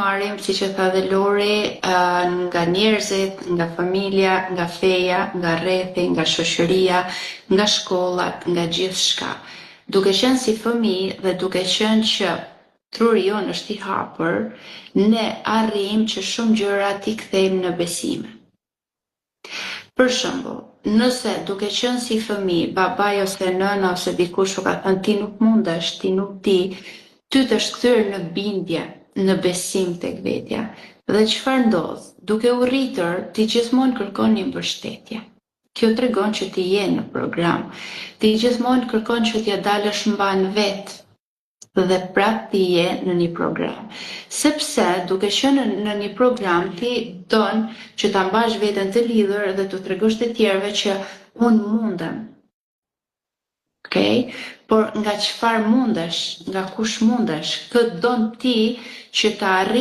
marrim, siç e tha dhe Lori, nga njerëzit, nga familja, nga feja, nga rrethi, nga shoqëria, nga shkollat, nga gjithçka. Duke qenë si fëmijë dhe duke qenë që truri jonë është i hapur, ne arrijmë që shumë gjëra t'i kthejmë në besime. Për shembull, nëse duke qenë si fëmijë, babai ose nëna ose dikush u ka thënë ti nuk mundesh, ti nuk di, ty të është kthyer në bindje, në besim tek vetja. Dhe çfarë ndodh? Duke u rritur, ti gjithmonë kërkon një mbështetje. Kjo tregon që ti je në program. Ti gjithmonë kërkon që t'ja dalësh mban vetë dhe prap ti je në një program. Sepse duke qenë në një program ti don që ta mbash veten të lidhur dhe të tregosh të tjerëve që unë mundem. Okej? Por nga çfarë mundesh, nga kush mundesh, kë don ti që ta arrijësh